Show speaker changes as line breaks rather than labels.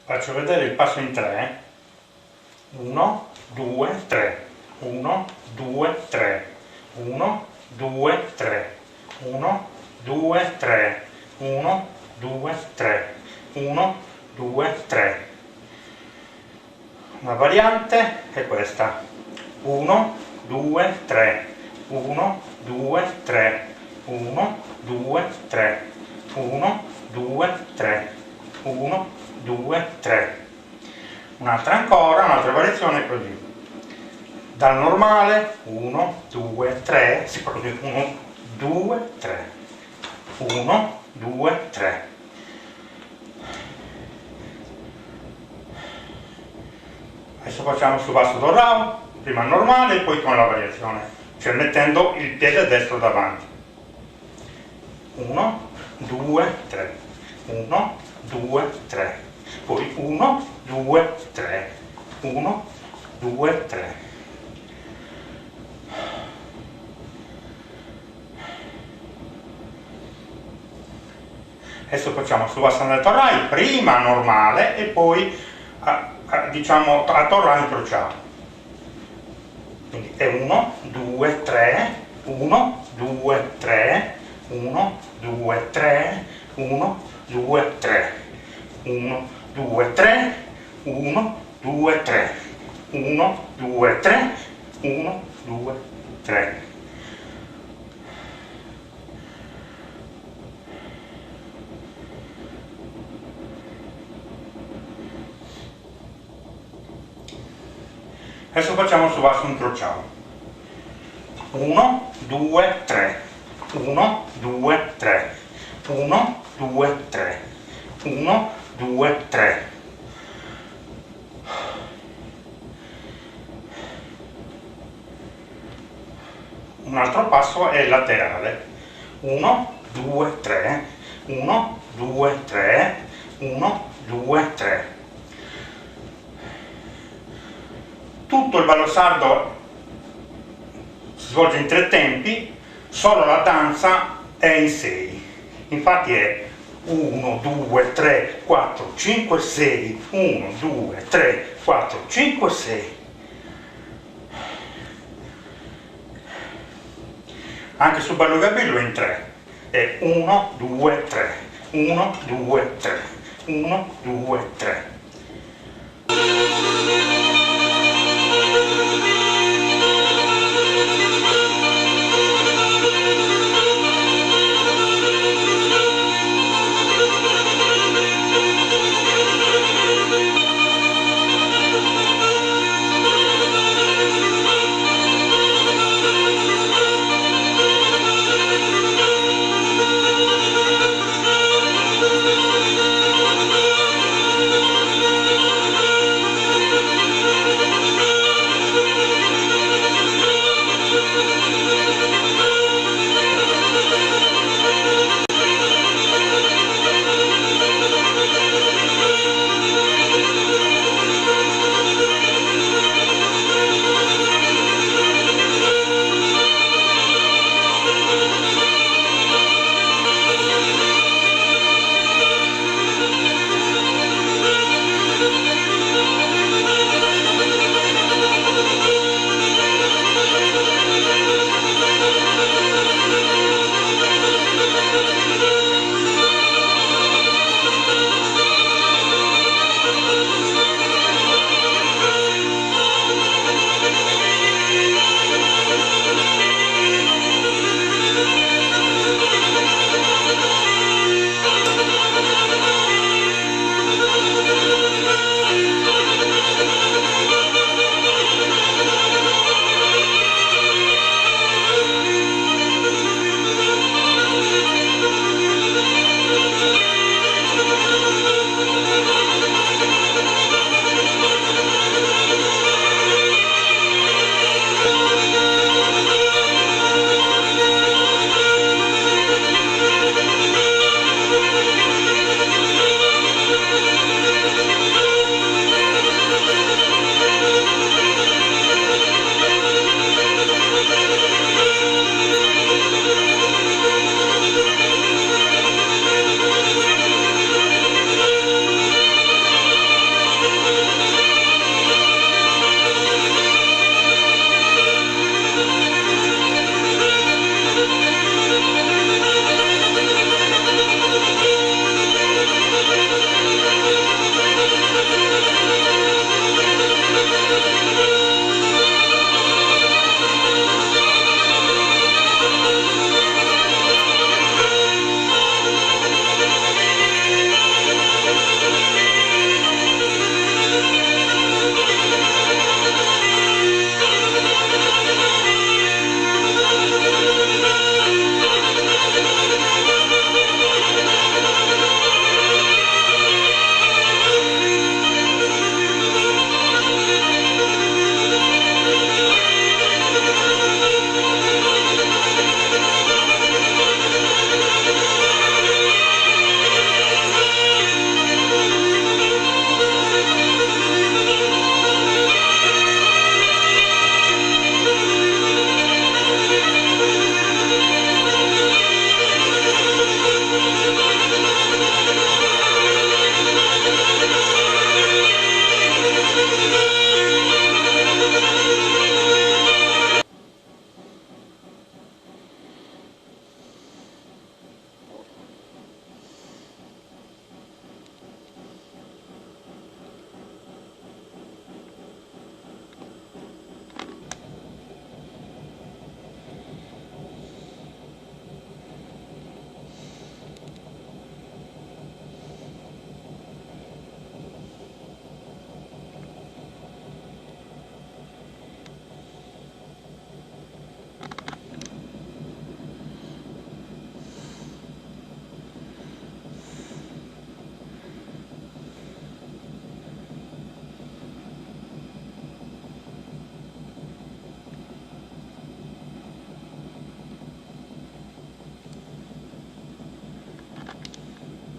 Faccio vedere il passo in 3. 1, 2, 3. 1, 2, 3. 1, 2, 3. 1, 2, 3. 1, 2, 3. 1, 2, 3. Una variante è questa. 1, 2, 3. 1, 2, 3. 1, 2, 3. 1, 2, 3. 1, 2, 3. Un'altra ancora, un'altra variazione così. Dal normale 1, 2, 3, si produce 1, 2, 3. 1, 2, 3. Adesso facciamo su basso do rao, prima normale e poi con la variazione, cioè mettendo il piede destro davanti. 1, 2, 3. 1, 2, 3. Poi 1, 2, 3. 1, 2, 3. Adesso facciamo su bastonetto rai, prima normale e poi diciamo a torra incrociato. Quindi è 1, 2, 3, 1, 2, 3, 1, 2, 3, 1, 2, 3, 1, 2, 3, 1, 2, 3, 1, 2, 3, 1, 2, 3. Adesso facciamo su basso incrociato. 1, 2, 3. 1, 2, 3. 1, 2, 3. 1, 2, 3. Un altro passo è laterale. 1, 2, 3. 1, 2, 3. 1, 2, 3. Tutto il ballo sardo si svolge in 3 tempi, solo la danza è in 6. Infatti è 1, 2, 3, 4, 5, 6. 1, 2, 3, 4, 5, 6. Anche sul ballo gabello è in 3. È 1, 2, 3. 1, 2, 3. 1, 2, 3.